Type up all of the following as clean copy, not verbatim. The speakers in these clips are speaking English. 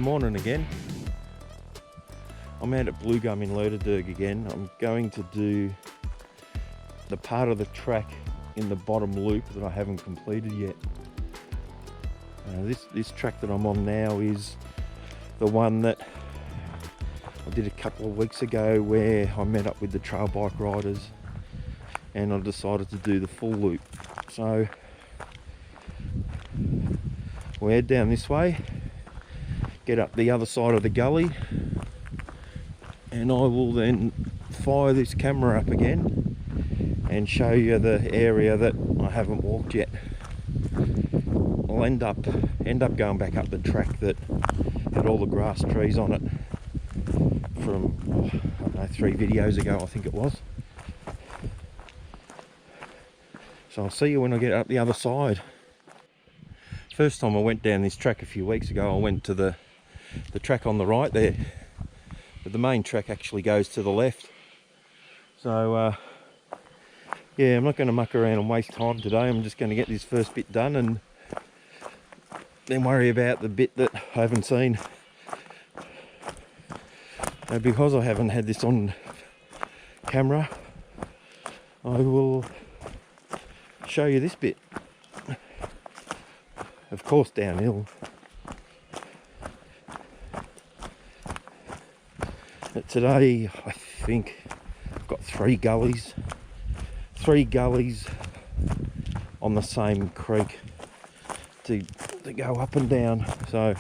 morning again. I'm out at Bluegum in Leerderdurg again. I'm going to do the part of the track in the bottom loop that I haven't completed yet. This track that I'm on now is the one that I did a couple of weeks ago, where I met up with the trail bike riders and I decided to do the full loop. So we'll head down this way, get up the other side of the gully, and I will then fire this camera up again and show you the area that I haven't walked yet. I'll end up going back up the track that had all the grass trees on it from, I don't know, 3 videos ago I think it was. So I'll see you when I get up the other side. First time I went down this track a few weeks ago, I went to the track on the right there, but the main track actually goes to the left. So yeah, I'm not going to muck around and waste time today. I'm just going to get this first bit done and then worry about the bit that I haven't seen. Now, because I haven't had this on camera, I will show you this bit. Of course, downhill. But today, I think I've got 3 gullies. 3 gullies on the same creek to go up and down. So,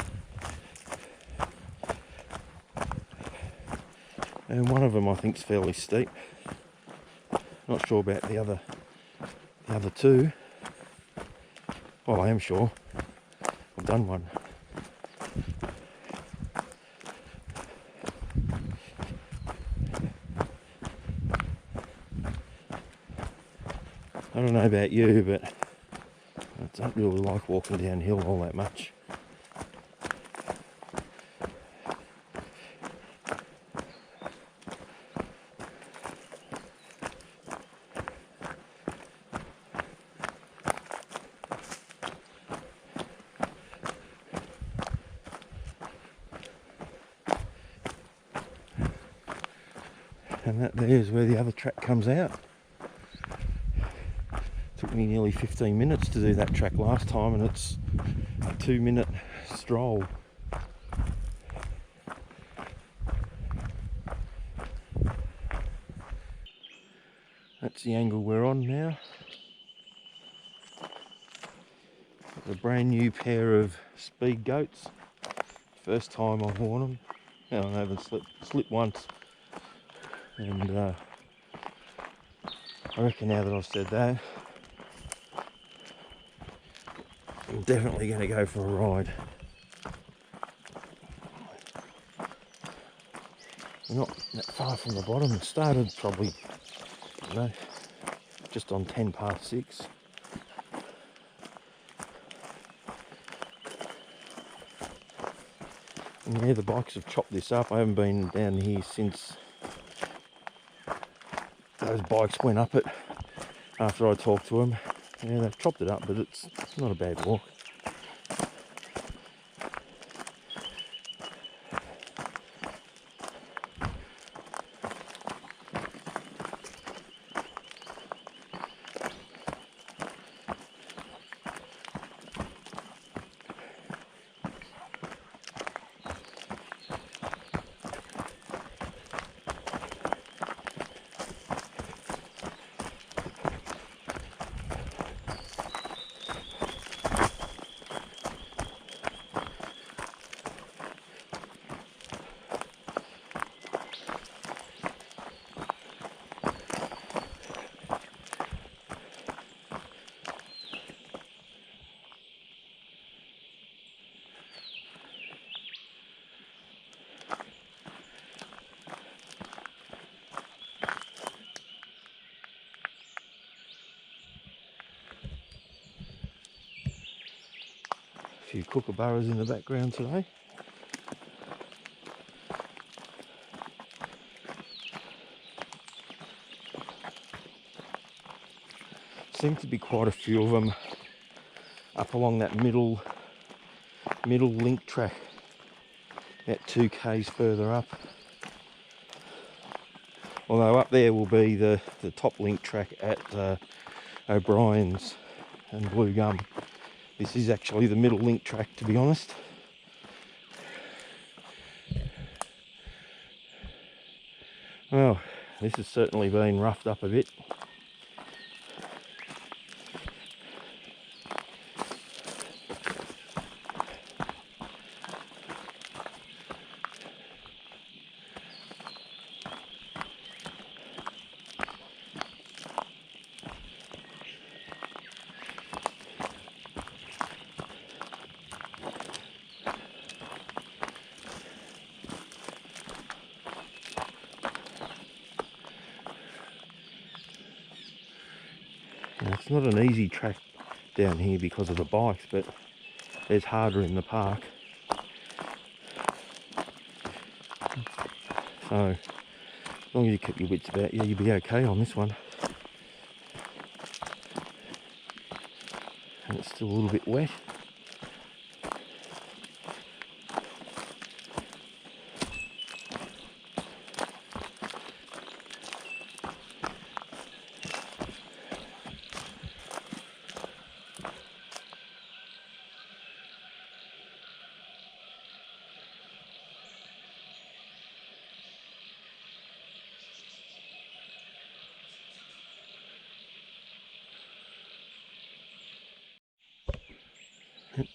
and one of them I think is fairly steep. Not sure about the other 2. Well, I am sure. I've done one. I don't know about you, but I don't really like walking downhill all that much. And that there is where the other track comes out. Took me nearly 15 minutes to do that track last time, and it's a 2-minute stroll. That's the angle we're on now. Got a brand new pair of speed goats. First time I've worn them. No, I haven't slipped once. And I reckon now that I've said that, I'm definitely going to go for a ride. We're not that far from the bottom. It started probably, I don't know, just on 10 past 6. And yeah, the bikes have chopped this up. I haven't been down here since those bikes went up it after I talked to them. Yeah, they've chopped it up, but it's not a bad walk. A few kookaburras in the background today. Seem to be quite a few of them up along that middle link track. about 2 k's further up. Although up there will be the top link track at O'Brien's and Bluegum. This is actually the middle link track, to be honest. Well, this has certainly been roughed up a bit. Now, it's not an easy track down here because of the bikes, but there's harder in the park. So, as long as you keep your wits about you, you'll be okay on this one. And it's still a little bit wet.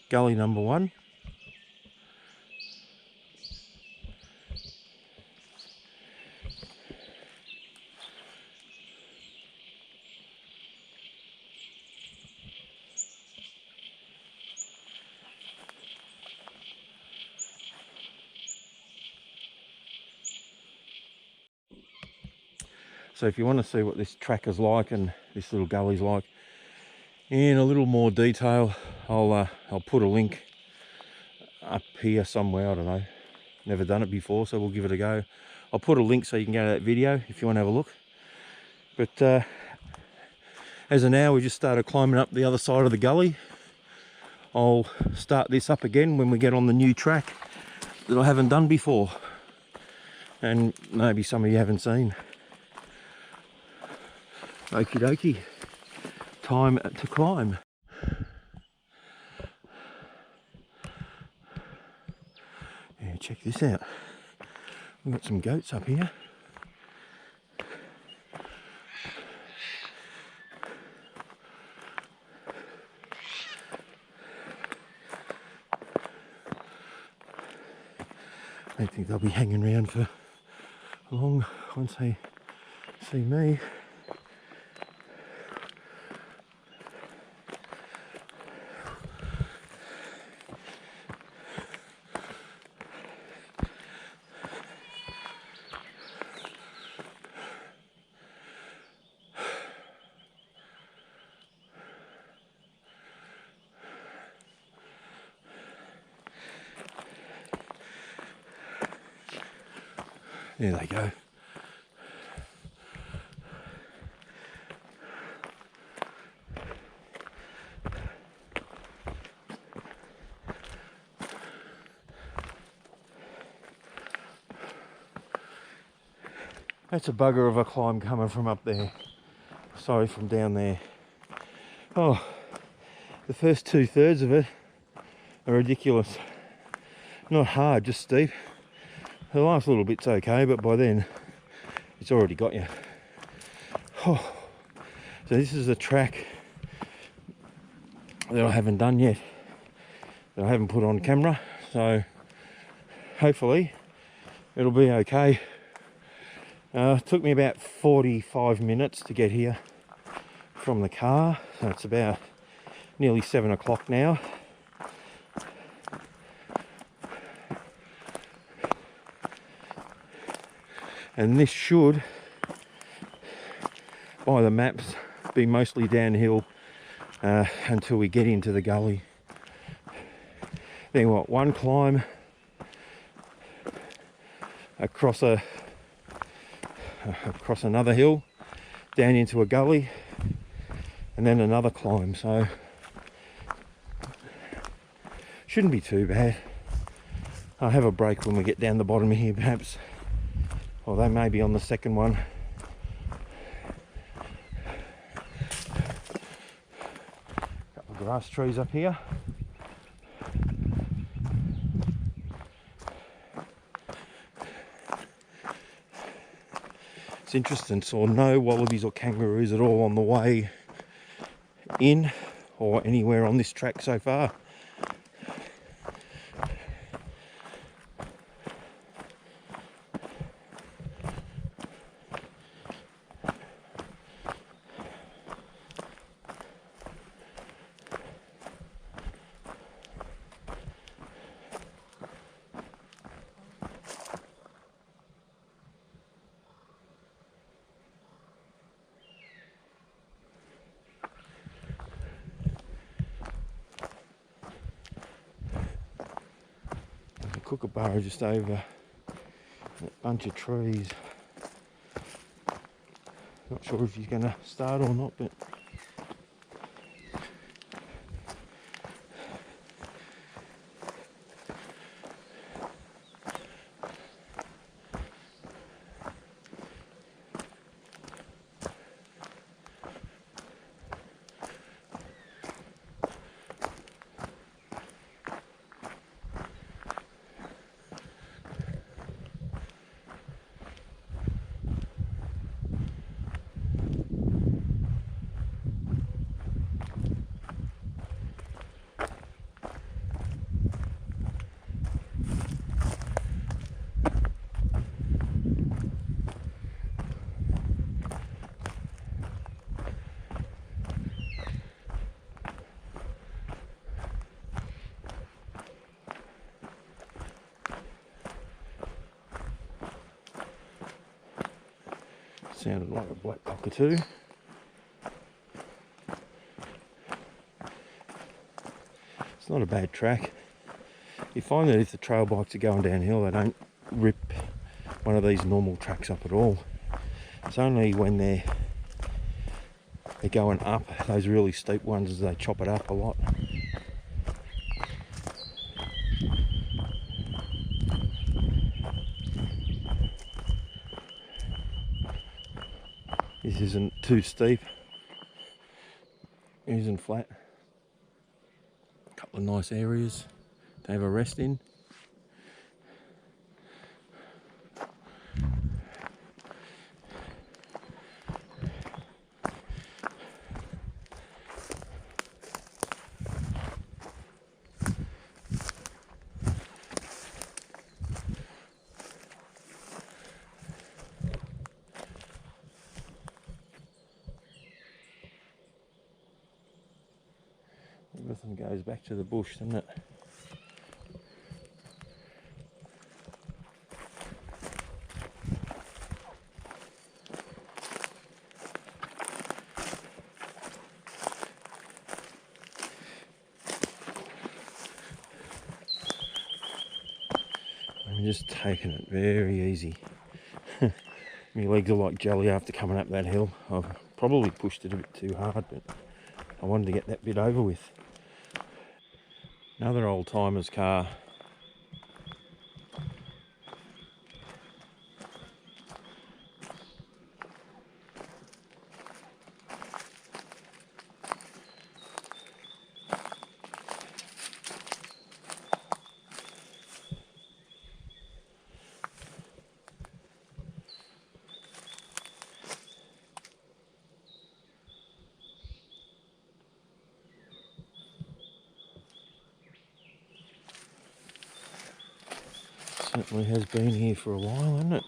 Gully number 1. So if you want to see what this track is like and this little gully's like in a little more detail, I'll put a link up here somewhere. I don't know, never done it before, so we'll give it a go. I'll put a link so you can go to that video if you want to have a look. But as of now, we just started climbing up the other side of the gully. I'll start this up again when we get on the new track that I haven't done before, and maybe some of you haven't seen. Okie dokie, time to climb. Yeah, check this out. We've got some goats up here. I don't think they'll be hanging around for long once they see me. There they go. That's a bugger of a climb coming from up there. Sorry, from down there. Oh, the first 2/3 of it are ridiculous. Not hard, just steep. The last little bit's okay, but by then it's already got you. Oh. So this is a track that I haven't done yet, that I haven't put on camera, so hopefully it'll be okay. It took me about 45 minutes to get here from the car, so it's about nearly 7 o'clock now. And this should, by the maps, be mostly downhill until we get into the gully. Then what, one climb across another hill, down into a gully, and then another climb, so shouldn't be too bad. I'll have a break when we get down the bottom here perhaps. Or they may be on the second one. Couple of grass trees up here. It's interesting, saw no wallabies or kangaroos at all on the way in or anywhere on this track so far. Kookaburra just over that bunch of trees. Not sure if he's going to start or not, but sounded like a black cockatoo. It's not a bad track. You find that if the trail bikes are going downhill, they don't rip one of these normal tracks up at all. It's only when they're going up, those really steep ones, as they chop it up a lot. This isn't too steep. It isn't flat. A couple of nice areas to have a rest in. Everything goes back to the bush, doesn't it? I'm just taking it very easy. My legs are like jelly after coming up that hill. I've probably pushed it a bit too hard, but I wanted to get that bit over with. Another old timer's car. Certainly has been here for a while, hasn't it?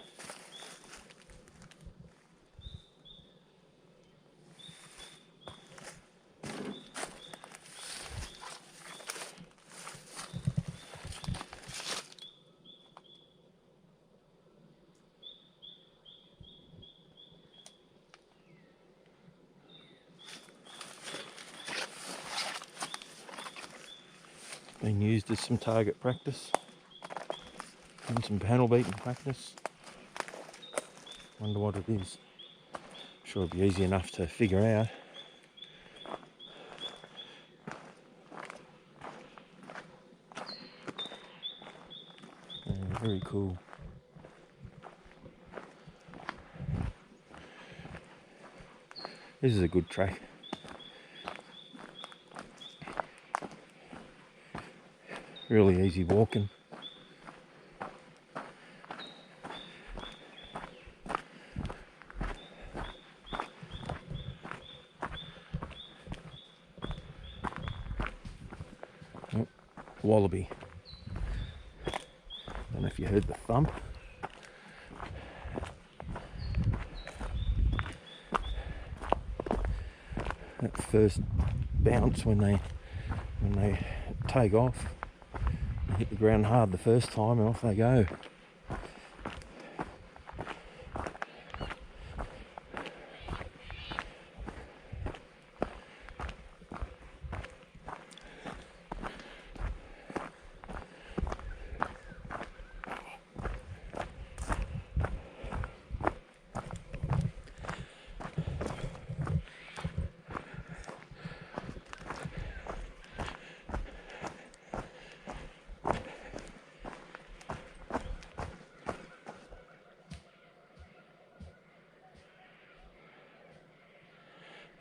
Been used as some target practice and some panel beating practice. Wonder what it is. I'm sure it'll be easy enough to figure out. Very cool. This is a good track. Really easy walking. Oh, wallaby. Don't know if you heard the thump. That first bounce when they take off, they hit the ground hard the first time and off they go.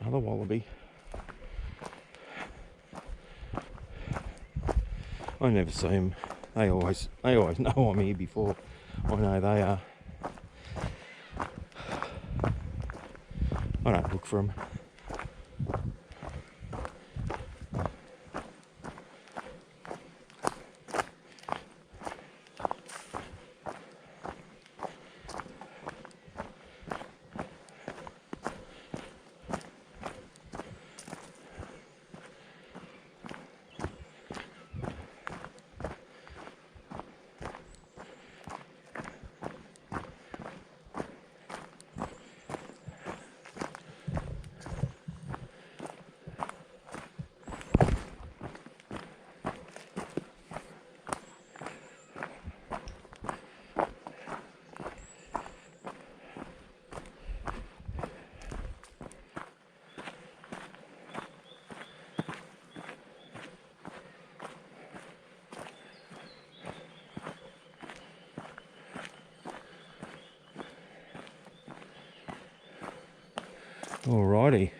Another wallaby. I never see them. They always know I'm here before I know they are. I don't look for them. Alrighty,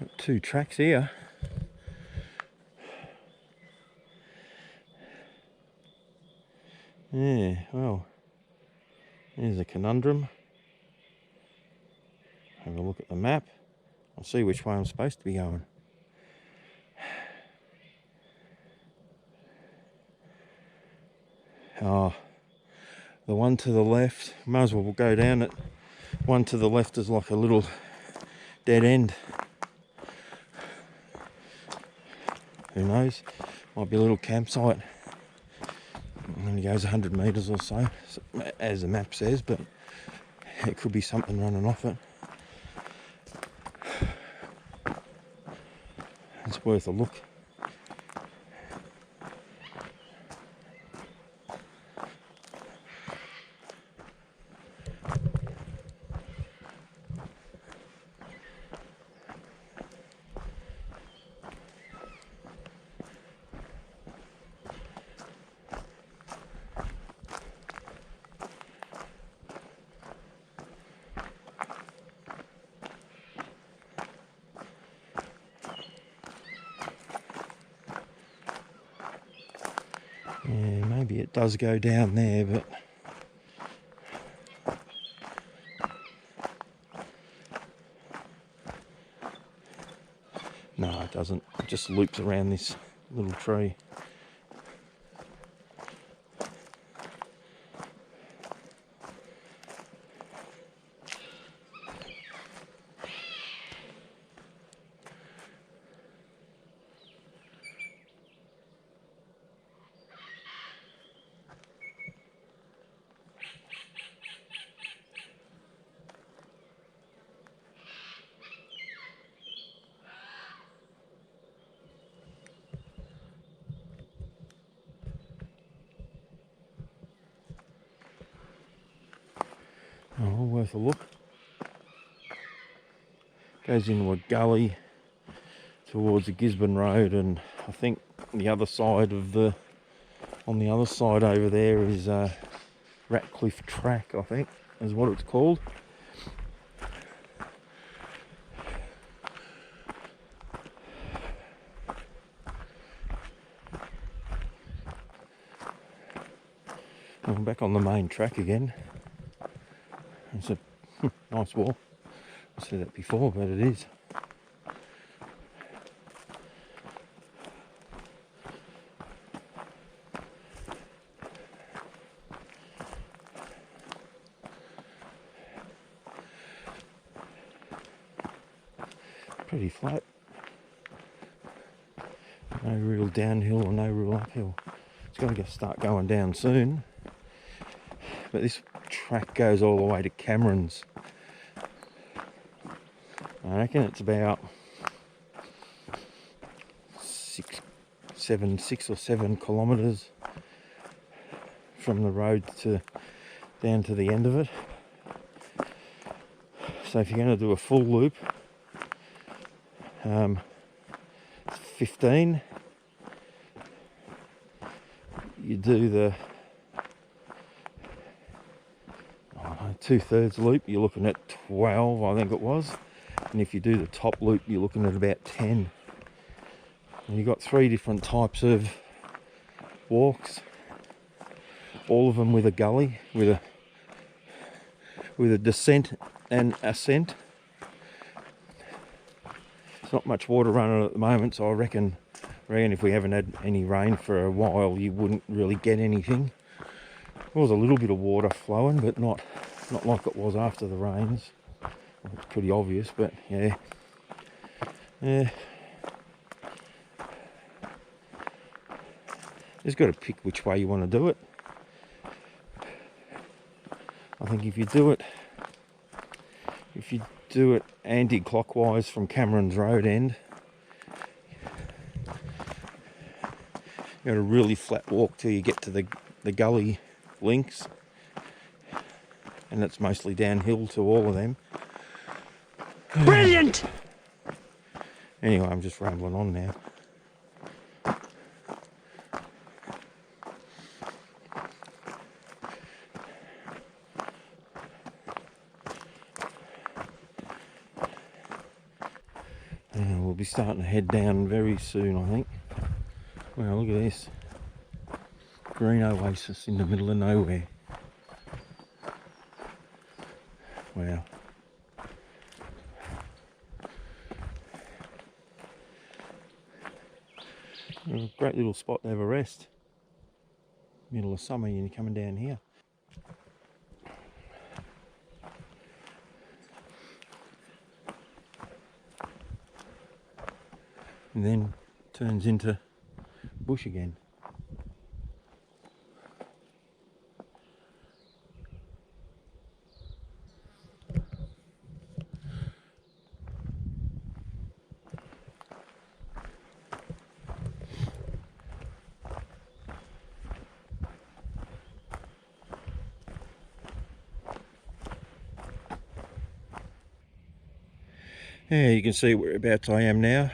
got 2 tracks here. Yeah, well, there's a conundrum. Have a look at the map. I'll see which way I'm supposed to be going. Oh, the one to the left, might as well go down it. One to the left is like a little dead end. Who knows? Might be a little campsite. It only goes 100 metres or so, as the map says, but it could be something running off it. It's worth a look. Yeah, maybe it does go down there, but no, it doesn't. It just loops around this little tree. Oh, worth a look. Goes into a gully towards the Gisborne Road, and I think the other side of the On the other side over there is Ratcliffe Track, I think, is what it's called. I'm back on the main track again. It's a nice wall. I said that before, but it is. Pretty flat. No real downhill or no real uphill. It's going to start going down soon. But this track goes all the way to Cameron's. I reckon it's about 6 or 7 kilometres from the road to down to the end of it. So if you're going to do a full loop, 15. You do the 2/3 loop, you're looking at 12, I think it was. And if you do the top loop, you're looking at about 10. And you've got 3 different types of walks, all of them with a gully, with a descent and ascent. There's not much water running at the moment, so I reckon if we haven't had any rain for a while, you wouldn't really get anything. There was a little bit of water flowing, but not like it was after the rains. It's pretty obvious, but yeah. Just got to pick which way you want to do it. I think if you do it anti-clockwise from Cameron's road end, you got a really flat walk till you get to the gully links, and it's mostly downhill to all of them. Brilliant! Anyway, I'm just rambling on now. We'll be starting to head down very soon, I think. Wow, look at this. Green oasis in the middle of nowhere. Wow. A great little spot to have a rest. Middle of summer and you're coming down here. And then turns into bush again. Yeah, you can see whereabouts I am now.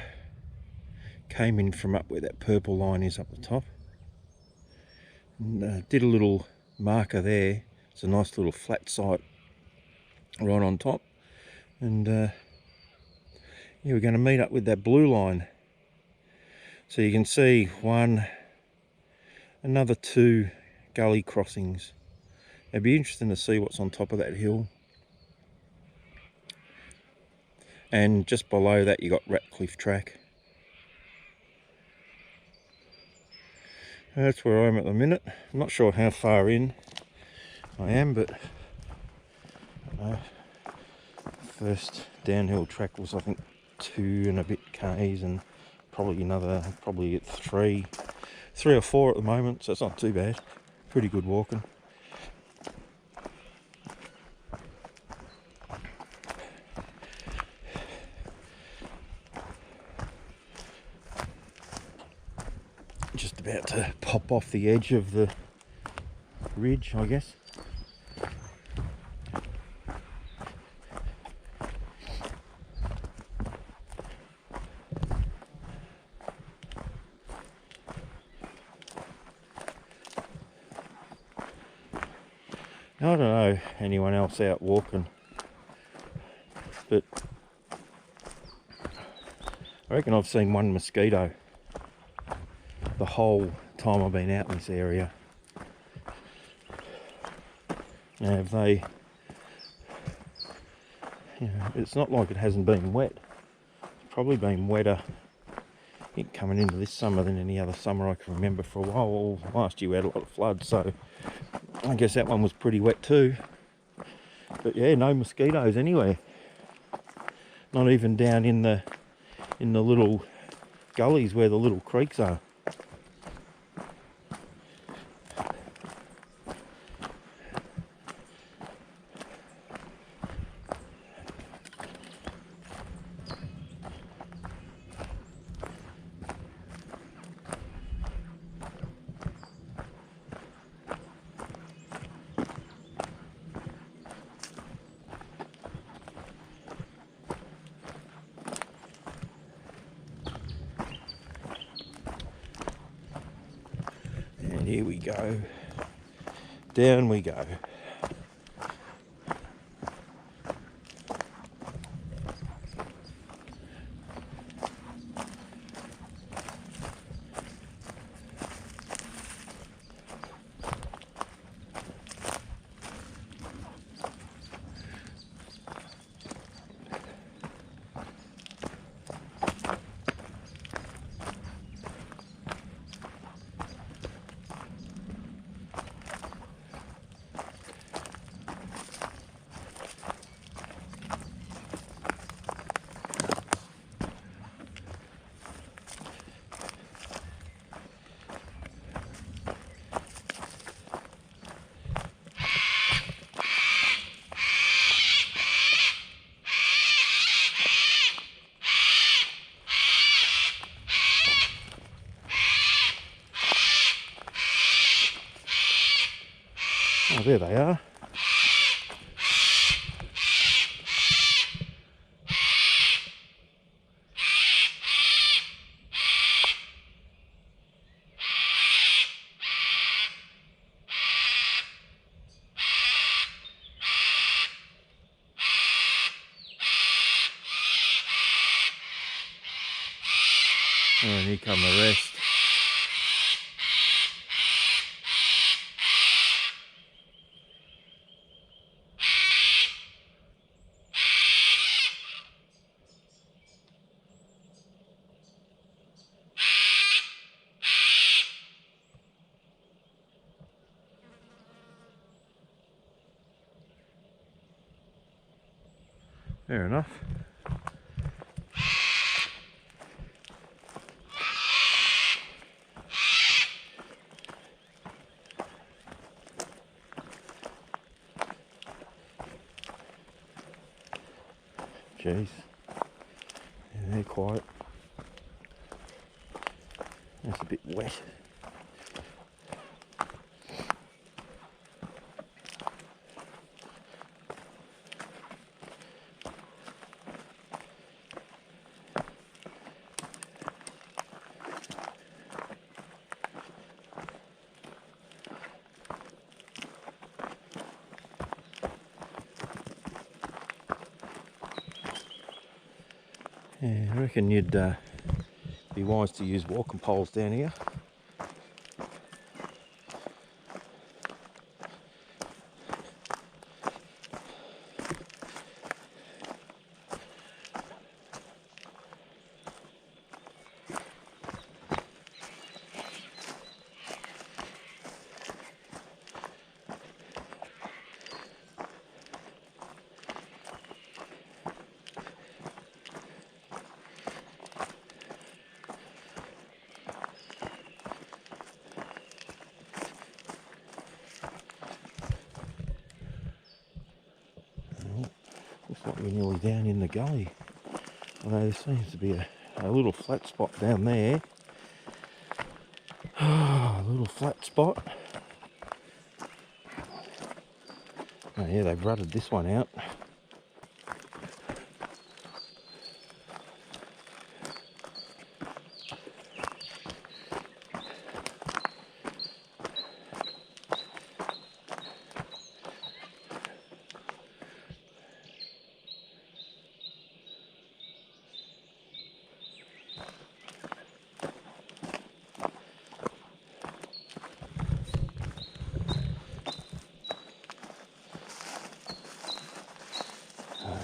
Came in from up where that purple line is up the top. And, did a little marker there. It's a nice little flat site right on top. And yeah, we're going to meet up with that blue line. So you can see another 2 gully crossings. It'd be interesting to see what's on top of that hill. And just below that you got Ratcliffe Track. That's where I am at the minute. I'm not sure how far in I am, but first downhill track was I think 2 and a bit k's, and probably at 3 or 4 at the moment, so it's not too bad. Pretty good walking. Just about to pop off the edge of the ridge, I guess. I don't know anyone else out walking, but I reckon I've seen one mosquito the whole time I've been out in this area. Now, if they, it's not like it hasn't been wet. It's probably been wetter coming into this summer than any other summer I can remember for a while. Well, last year we had a lot of floods, so I guess that one was pretty wet too. But yeah, no mosquitoes anywhere. Not even down in the little gullies where the little creeks are. And here we go. Down we go. Oh, there they are. And here come the rest. Fair enough. Jeez. Yeah, they're quiet. That's a bit wet. Yeah, I reckon you'd be wise to use walking poles down here. Looks like we're nearly down in the gully. Although there seems to be a little flat spot down there. A little flat spot. Oh yeah, they've rutted this one out.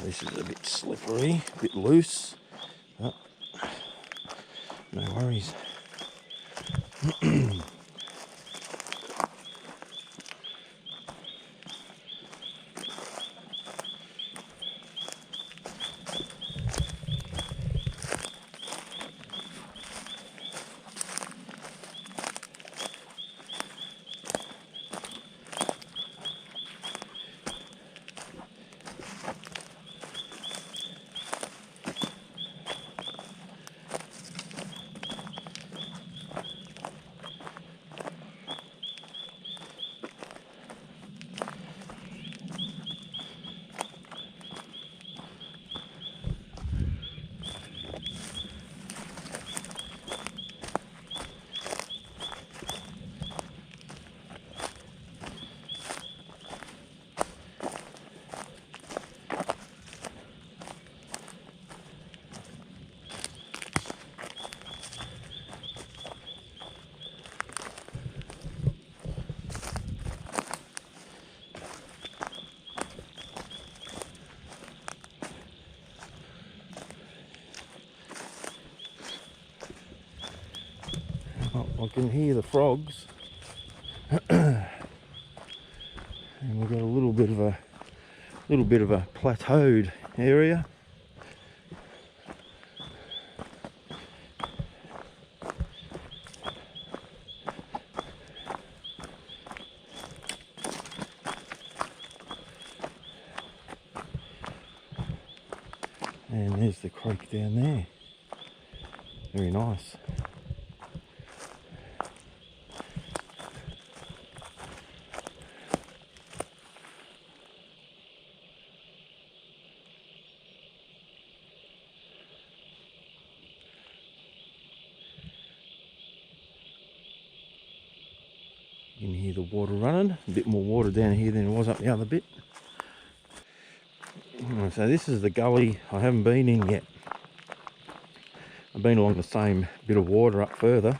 This is a bit slippery, a bit loose. Oh, no worries. Oh, I can hear the frogs. And we've got a little bit of a plateaued area. And there's the creek down there. Very nice. You can hear the water running. A bit more water down here than it was up the other bit. So this is the gully I haven't been in yet. I've been along the same bit of water up further.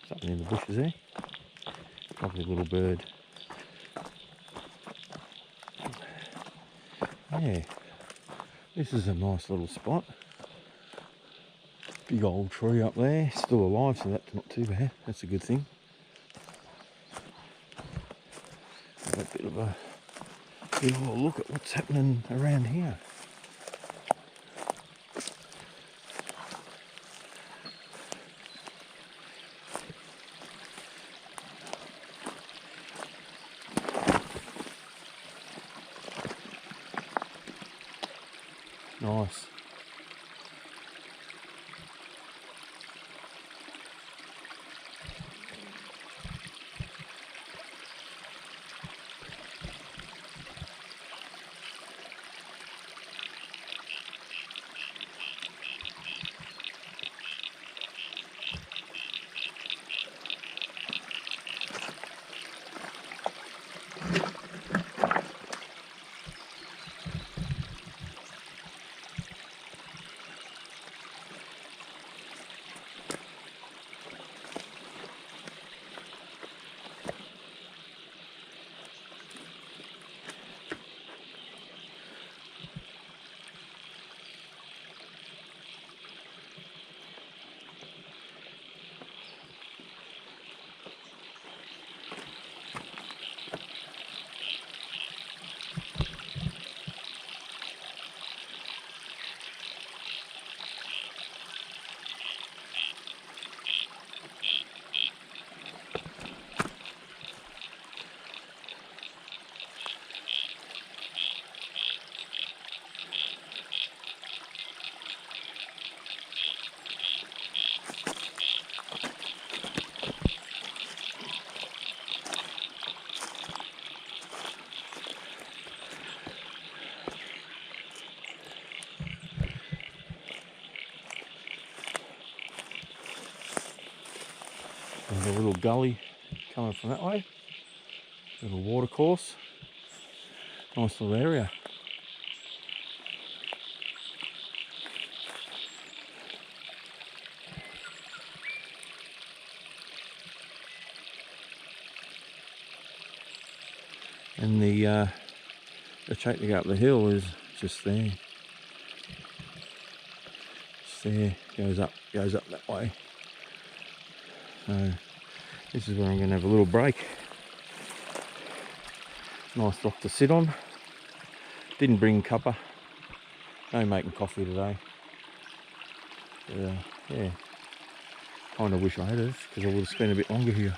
Something in the bushes there. Lovely little bird. Yeah, this is a nice little spot. Big old tree up there, still alive, so that's not too bad. That's a good thing. Have a bit of a look at what's happening around here. Nice. There's a little gully coming from that way. Little water course. Nice little area. and the track to go up the hill is just there. It's there, goes up that way. So this is where I'm going to have a little break. Nice rock to sit on. Didn't bring cuppa. No making coffee today. But, yeah, kind of wish I had it because I would have spent a bit longer here.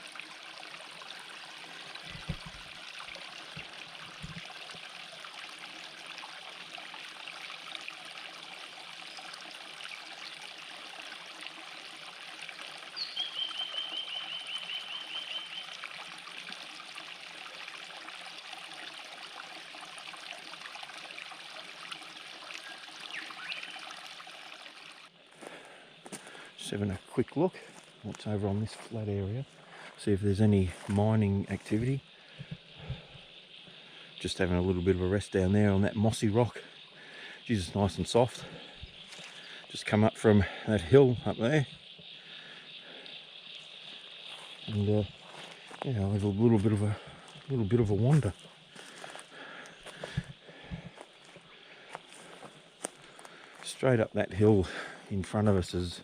Just having a quick look what's over on this flat area, see if there's any mining activity. Just having a little bit of a rest down there on that mossy rock. Jesus, nice and soft. Just come up from that hill up there, and yeah, I'll have a little bit of a wander. Straight up that hill in front of us is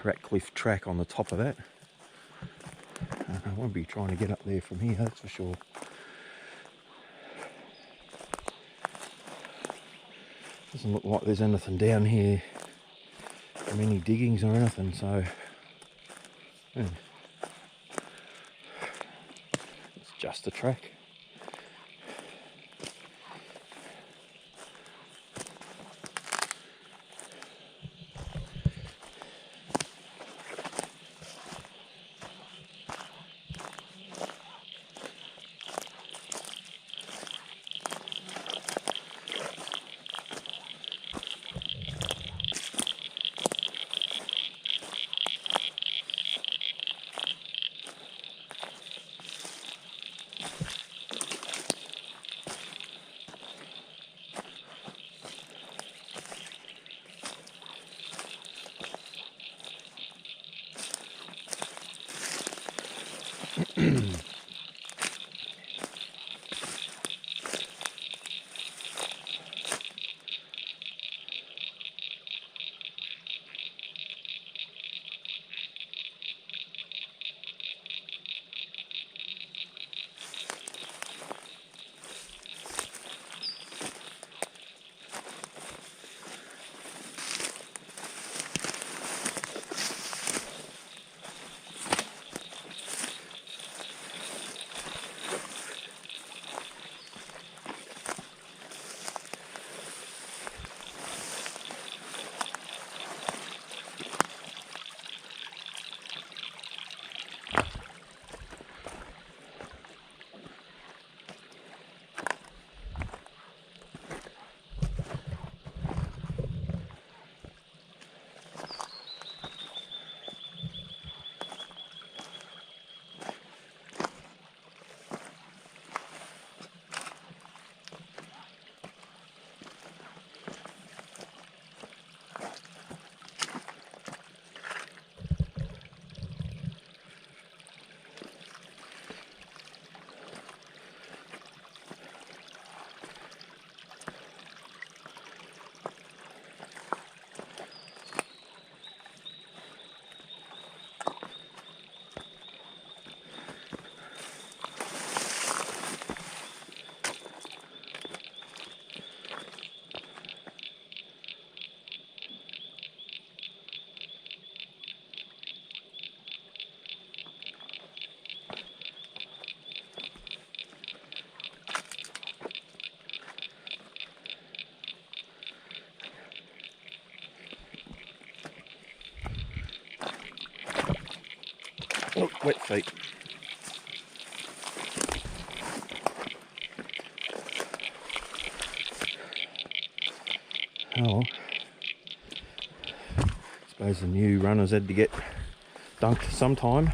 Ratcliffe Track on the top of that. I won't be trying to get up there from here, that's for sure. Doesn't look like there's anything down here from any diggings or anything, so yeah. It's just a track. Oh, wet feet. Oh, I suppose the new runners had to get dunked sometime.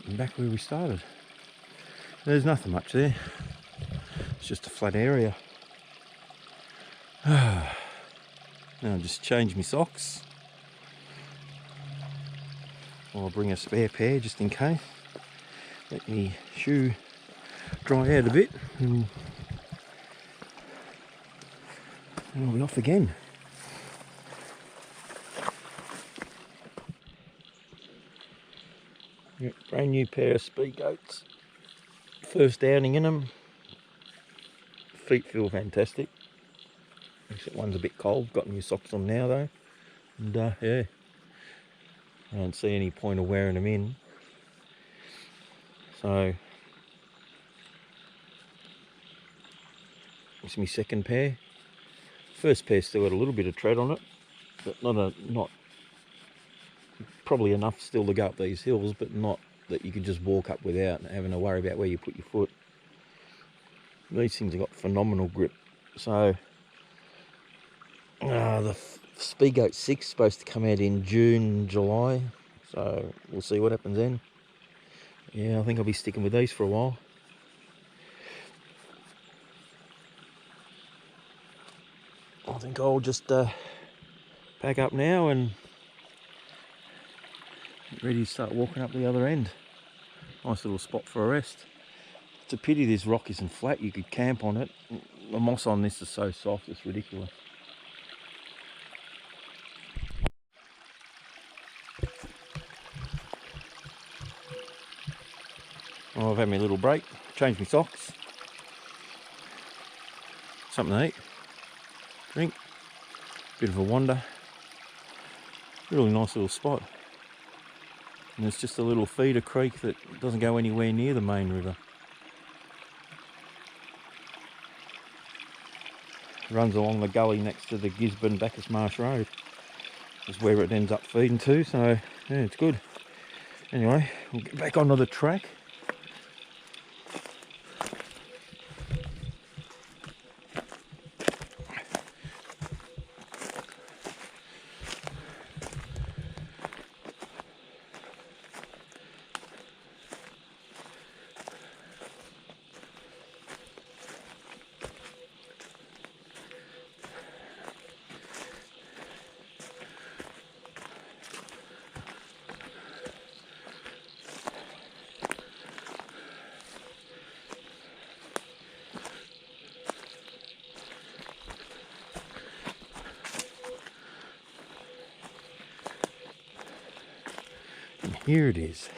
And back where we started. There's nothing much there. It's just a flat area. Now I'll just change my socks. I'll bring a spare pair just in case. Let me shoe dry out a bit and I'll be off again. Yep, brand new pair of speed goats. First outing in them. Feet feel fantastic. Except one's a bit cold. Got new socks on now though. And yeah, I don't see any point of wearing them in. So it's my second pair. First pair still got a little bit of tread on it, but not probably enough still to go up these hills, but not that you could just walk up without having to worry about where you put your foot. These things have got phenomenal grip. So the Speedgoat 6 is supposed to come out in June, July, so we'll see what happens then. Yeah, I think I'll be sticking with these for a while. I think I'll just pack up now and get ready to start walking up the other end. Nice little spot for a rest. It's a pity this rock isn't flat. You could camp on it. The moss on this is so soft, it's ridiculous. Oh, I've had my little break, changed my socks, something to eat, drink, bit of a wander. Really nice little spot. And it's just a little feeder creek that doesn't go anywhere near the main river. It runs along the gully next to the Gisborne Bacchus Marsh Road. Is where it ends up feeding to, so yeah, it's good. Anyway, we'll get back onto the track. Here it is.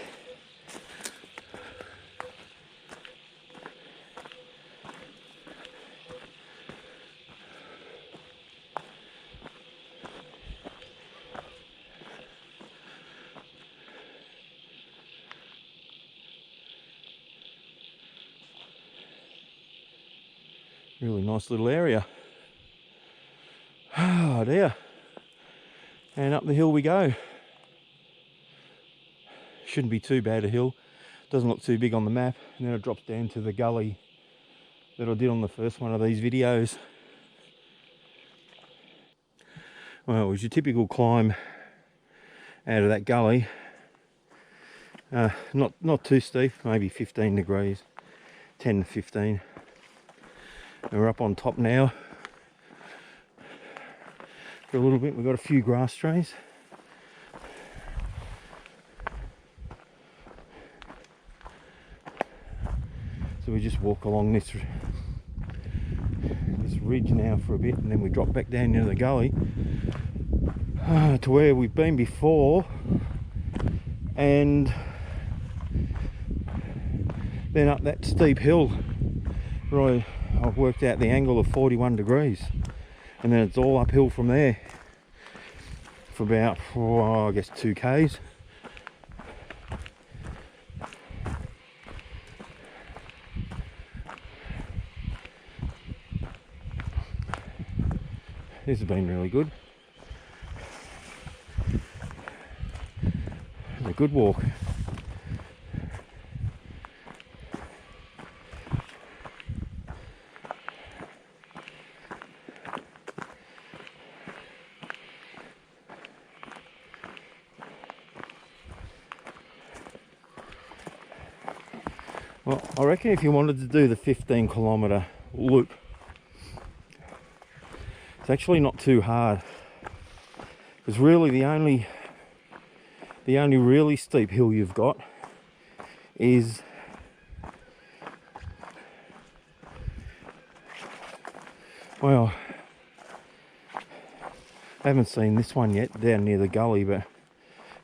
Really nice little area. Oh dear. And up the hill we go. Shouldn't be too bad a hill. Doesn't look too big on the map. And then it drops down to the gully that I did on the first one of these videos. Well, it was your typical climb out of that gully. Not too steep, maybe 15 degrees, 10 to 15. And we're up on top now for a little bit. We've got a few grass trees. So we just walk along this ridge now for a bit, and then we drop back down into the gully to where we've been before, and then up that steep hill where I've worked out the angle of 41 degrees, and then it's all uphill from there for about, I guess, 2 k's. This has been really good. A good walk. Well, I reckon if you wanted to do the 15-kilometre loop, it's actually not too hard. Because really the only really steep hill you've got is well, I haven't seen this one yet down near the gully, but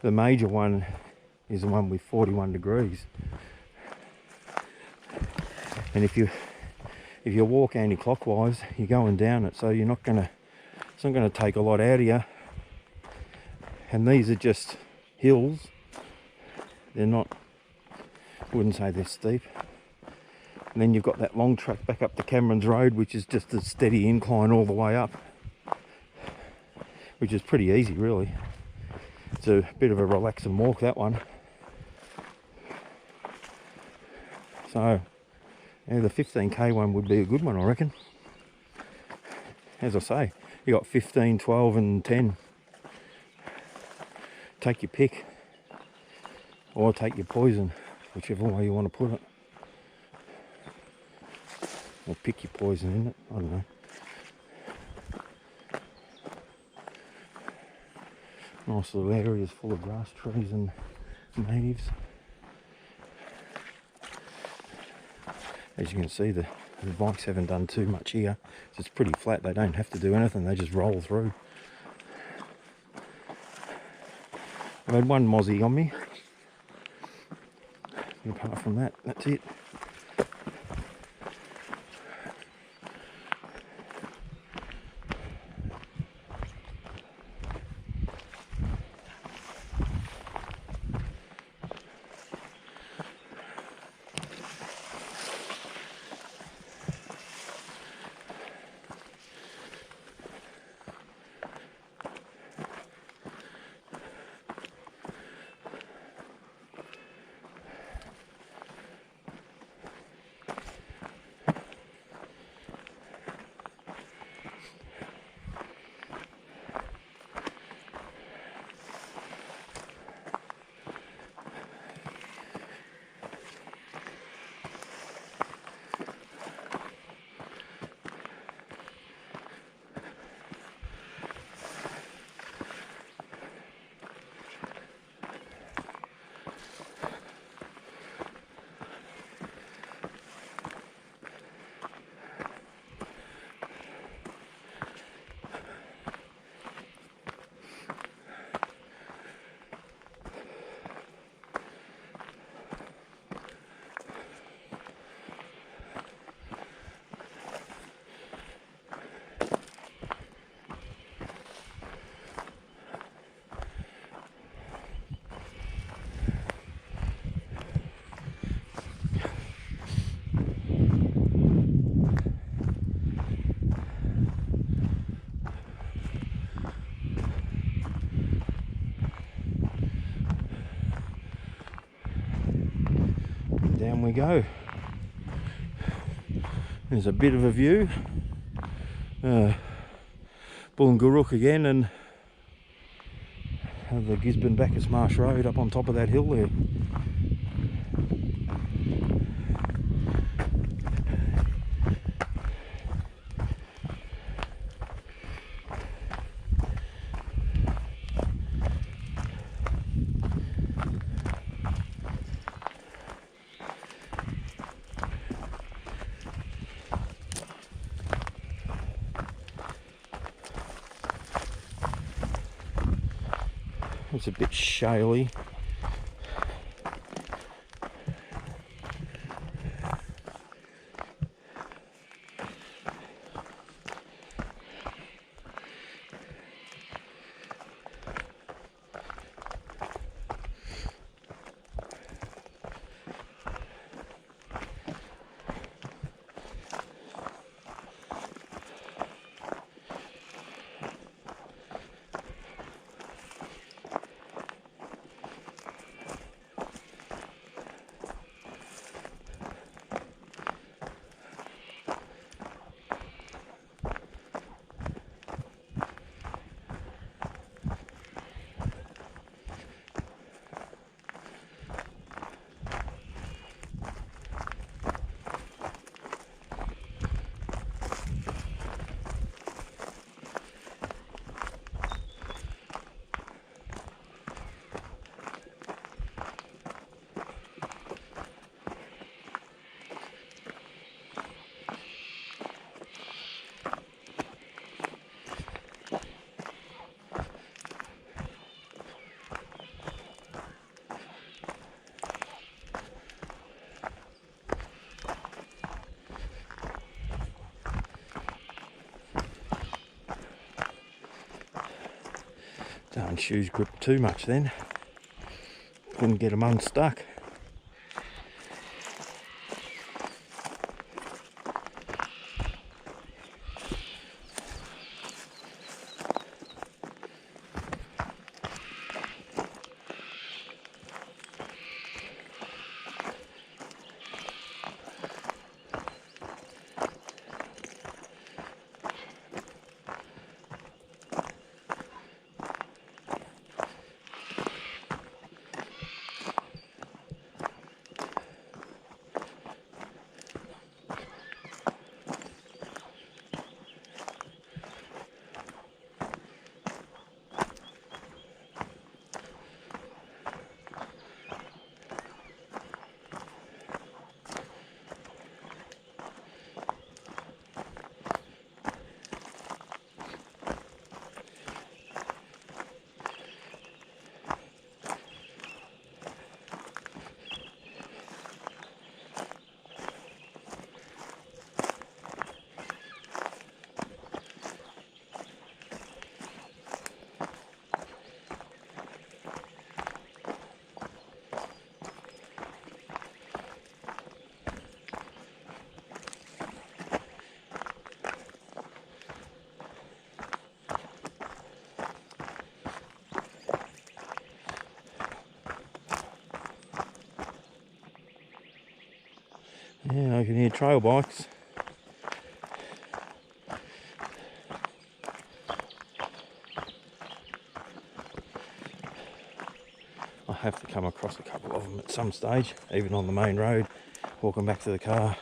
the major one is the one with 41 degrees. And if you walk anti-clockwise, you're going down it, so it's not gonna take a lot out of you. And these are just hills. They're not, I wouldn't say they're steep. And then you've got that long track back up to Cameron's Road, which is just a steady incline all the way up, which is pretty easy really. It's a bit of a relaxing walk, that one. So yeah, the 15k one would be a good one, I reckon. As I say, you got 15, 12 and 10. Take your pick, or take your poison, whichever way you want to put it. Or pick your poison in it, I don't know. Nice little areas full of grass, trees and natives. As you can see, the bikes haven't done too much here. It's pretty flat, they don't have to do anything, they just roll through. I've had one mozzie on me. And apart from that, that's it. Down we go. There's a bit of a view. Bluegum again, and the Gisborne Bacchus Marsh Road up on top of that hill there. It's a bit shaly. Darn shoes gripped too much then. Couldn't get them unstuck. Yeah, I can hear trail bikes. I have to come across a couple of them at some stage, even on the main road, walking back to the car.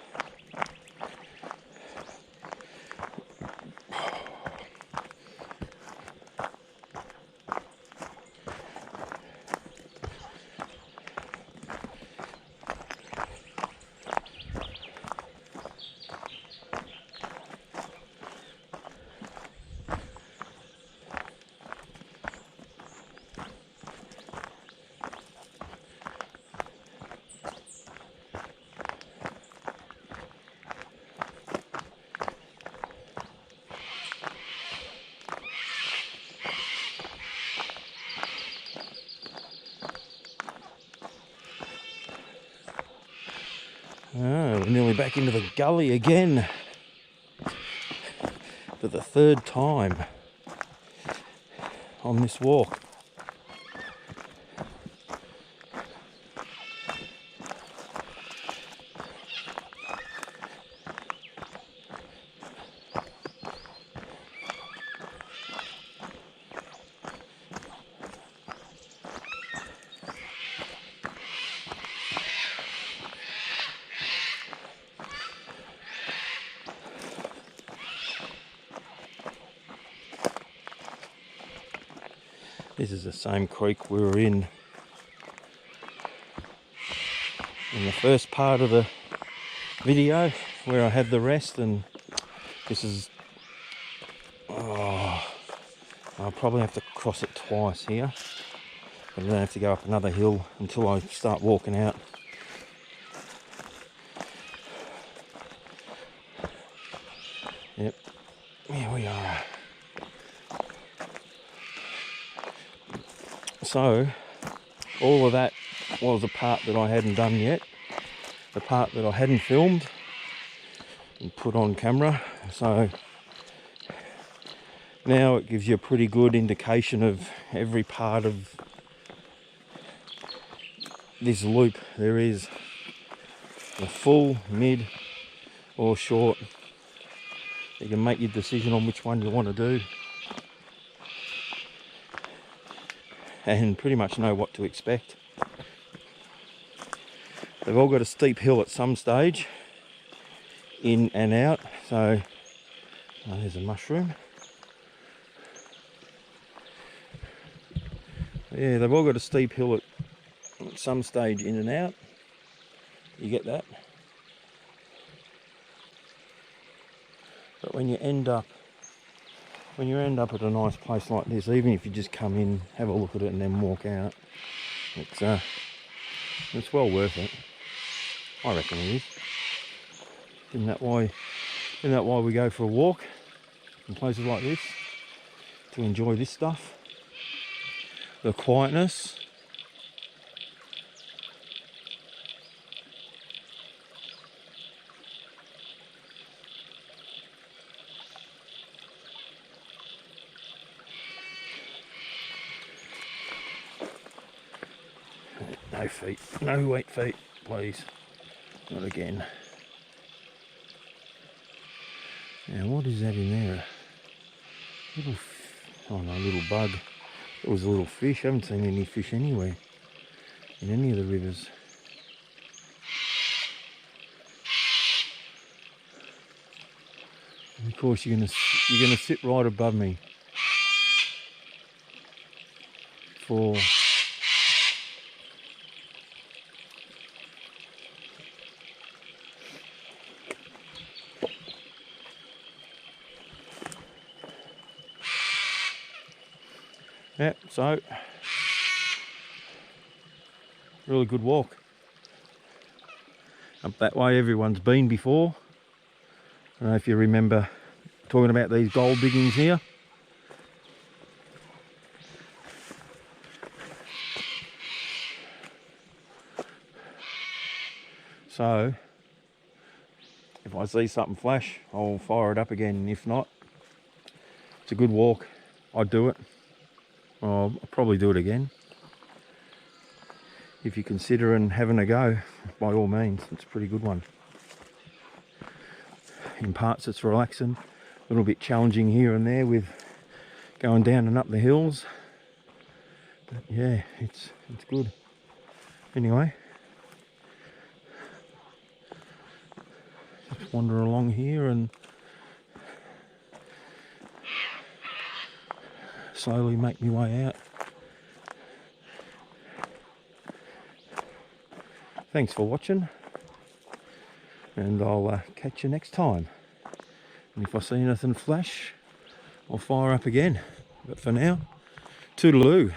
Oh, we're nearly back into the gully again for the third time on this walk. This is the same creek we were in the first part of the video where I had the rest, and this is, oh, I'll probably have to cross it twice here, but I don't have to go up another hill until I start walking out. Yep, here we are. So, all of that was a part that I hadn't done yet, the part that I hadn't filmed and put on camera. So now it gives you a pretty good indication of every part of this loop. There is a full, mid or short. You can make your decision on which one you want to do and pretty much know what to expect. They've all got a steep hill at some stage, in and out. So there's a mushroom. Yeah, they've all got a steep hill at some stage, in and out. You get that? But when you end up at a nice place like this, even if you just come in, have a look at it and then walk out, it's well worth it. I reckon it is. Isn't that why we go for a walk in places like this? To enjoy this stuff. the quietness. No feet, no wet feet, please. Not again. Now what is that in there? Little, oh no, little bug. It was a little fish. I haven't seen any fish anywhere in any of the rivers. And of course you're gonna sit right above me for yeah, so really good walk. Up that way everyone's been before. I don't know if you remember talking about these gold diggings here. So if I see something flash, I'll fire it up again, and if not, it's a good walk. I'd do it. I'll probably do it again. If you're considering having a go, by all means, it's a pretty good one. In parts it's relaxing, a little bit challenging here and there with going down and up the hills. But yeah, it's good. Anyway, just wander along here and slowly make my way out. Thanks for watching, and I'll catch you next time. And if I see anything flash, I'll fire up again. But for now, toodaloo.